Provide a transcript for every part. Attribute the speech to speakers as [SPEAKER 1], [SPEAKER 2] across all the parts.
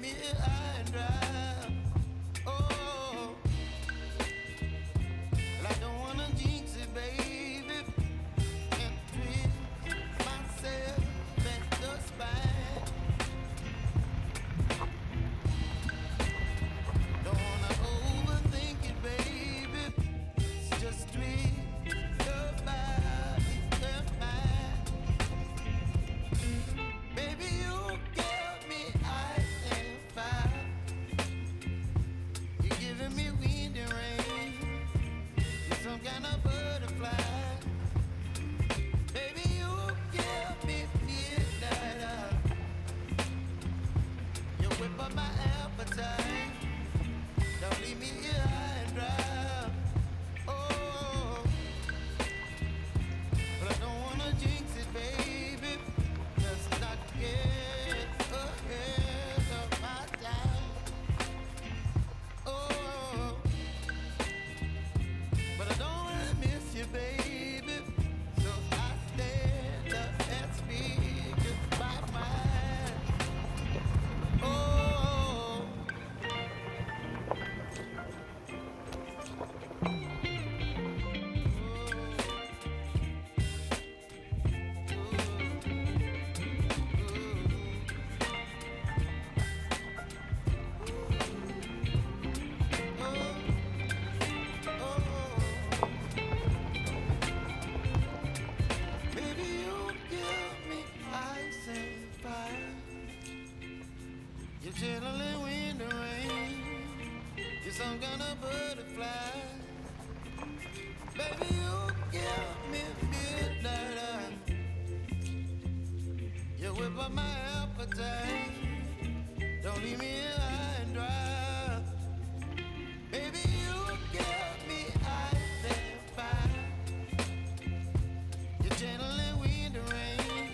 [SPEAKER 1] me here high and dry. Oh, well, I don't wanna jinx it, baby, and twist myself at the spine. Don't wanna overthink it, baby. It's just twist your body and mine. Baby, you give me ice and fire. You're giving me wind and rain. You're some kind of butterfly. Baby, you give me midnight. You whip up my appetite. Don't leave me here high and dry. Oh, but I don't wanna jinx it, baby. Just not get ahead of my time. Oh, but I don't wanna miss you, baby. So I stand up and speak my mind. Oh, baby, you give me ice and fire. You're chilling wind and rain. You're some kind of butterfly. Baby, you give me midnight. You whip up my appetite. Don't leave me here high and dry. Baby, you give me ice and fire. You're channeling wind and rain.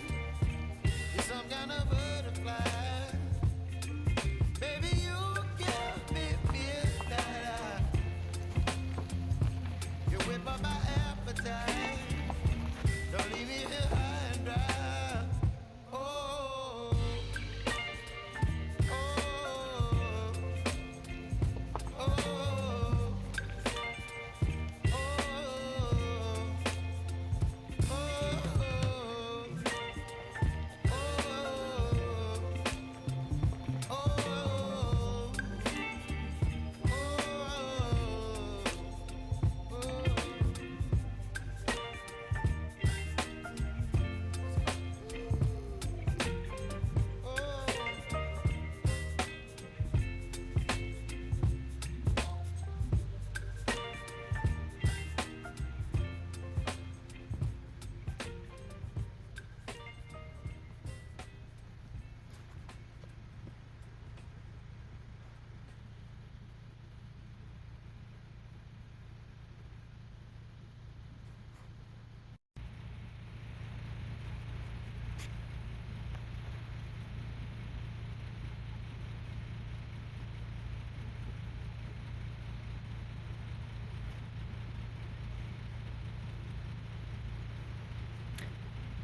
[SPEAKER 1] You're some kind of butterfly. Baby, you give me midnight. You whip up my appetite. Don't leave me here high and dry. Oh, oh, oh, oh,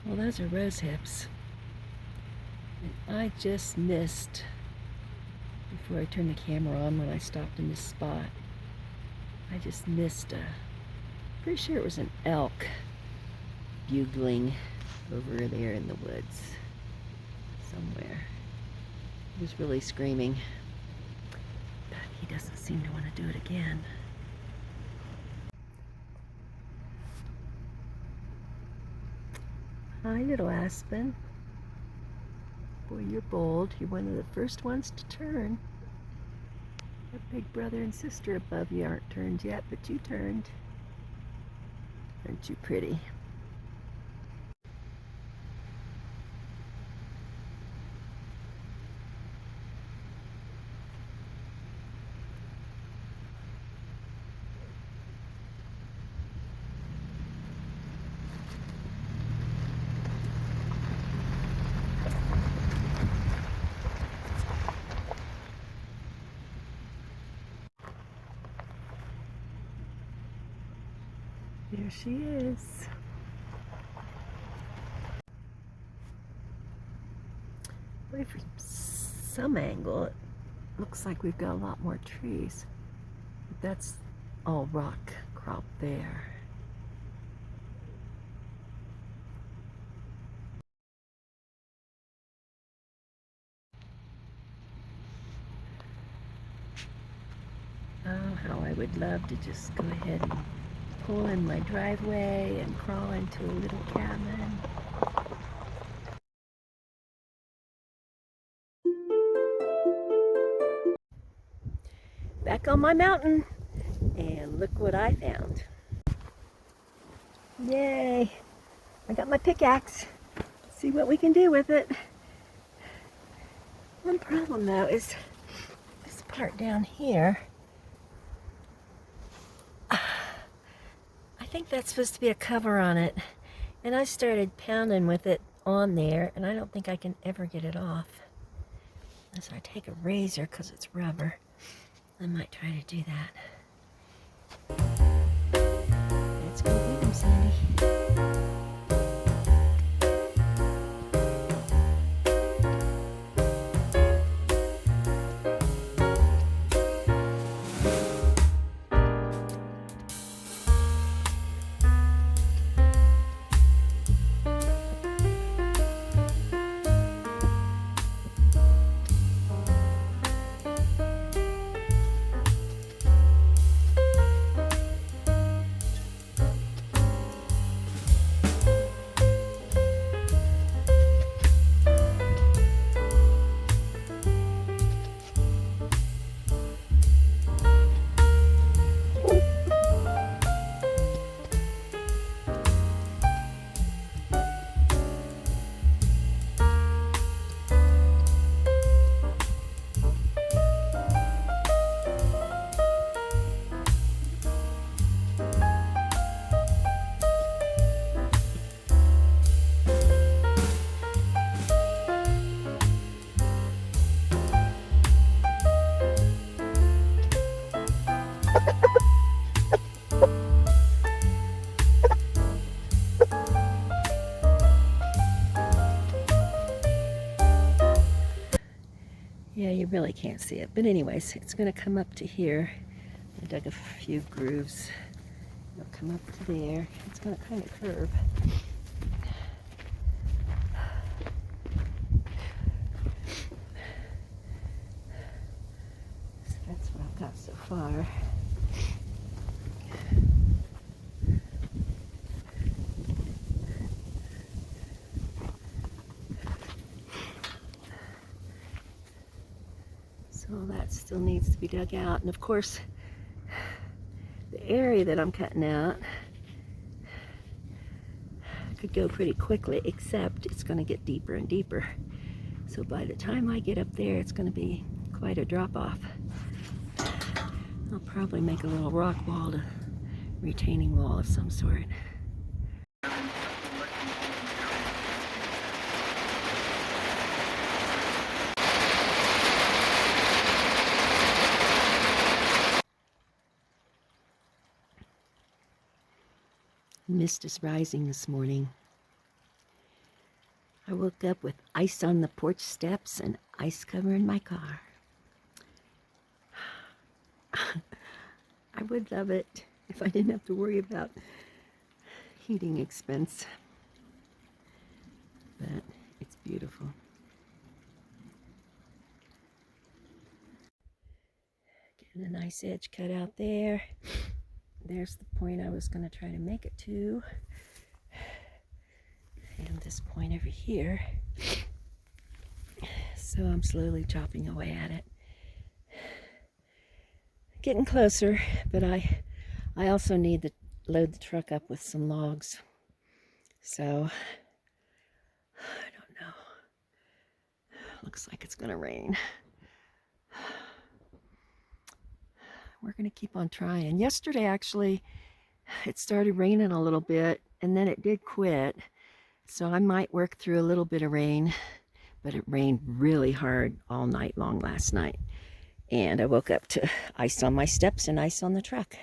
[SPEAKER 2] Well, those are rose hips. And I just missed, before I turned the camera on when I stopped in this spot, I just missed pretty sure it was an elk bugling over there in the woods somewhere. He was really screaming, but he doesn't seem to want to do it again. Hi, little aspen. Boy, you're bold. You're one of the first ones to turn. Your big brother and sister above you aren't turned yet, but you turned. Aren't you pretty? There she is. Boy, from some angle, it looks like we've got a lot more trees. That's all rock crop there. Oh, how I would love to just go ahead and pull in my driveway and crawl into a little cabin. Back on my mountain, and look what I found. Yay! I got my pickaxe. Let's see what we can do with it. One problem though is this part down here. I think that's supposed to be a cover on it, and I started pounding with it on there, and I don't think I can ever get it off unless I take a razor because it's rubber. I might try to do that. Let's go get him, Sandy. Yeah, you really can't see it. But anyways, it's going to come up to here. I dug a few grooves. It'll come up to there. It's going to kind of curve. So that's what I've got so far. So that still needs to be dug out. And of course, the area that I'm cutting out could go pretty quickly, except it's going to get deeper and deeper. So by the time I get up there, it's going to be quite a drop off. I'll probably make a little rock wall, to retaining wall of some sort. Mist is rising this morning. I woke up with ice on the porch steps and ice covering my car. I would love it if I didn't have to worry about heating expense. But it's beautiful. Getting a nice edge cut out there. There's the point I was going to try to make it to. And this point over here. So I'm slowly chopping away at it. Getting closer, but I also need to load the truck up with some logs. So I don't know. Looks like it's going to rain. We're going to keep on trying. Yesterday, actually, it started raining a little bit, and then it did quit. So I might work through a little bit of rain, but it rained really hard all night long last night. And I woke up to ice on my steps and ice on the truck.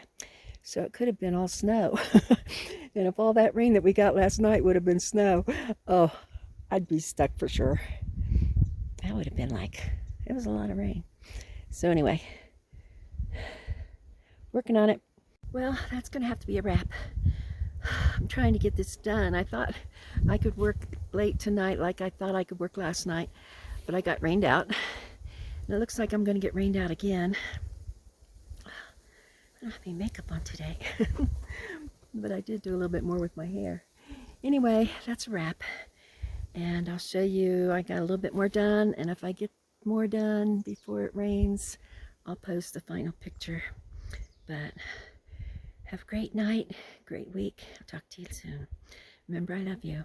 [SPEAKER 2] So it could have been all snow. And if all that rain that we got last night would have been snow, oh, I'd be stuck for sure. That would have been like, it was a lot of rain. So anyway, working on it. Well, that's gonna have to be a wrap. I'm trying to get this done. I thought I could work late tonight like I thought I could work last night, but I got rained out. And it looks like I'm gonna get rained out again. I don't have any makeup on today, but I did do a little bit more with my hair. Anyway, that's a wrap. And I'll show you, I got a little bit more done, and if I get more done before it rains, I'll post the final picture. But have a great night, great week. I'll talk to you soon. Remember, I love you.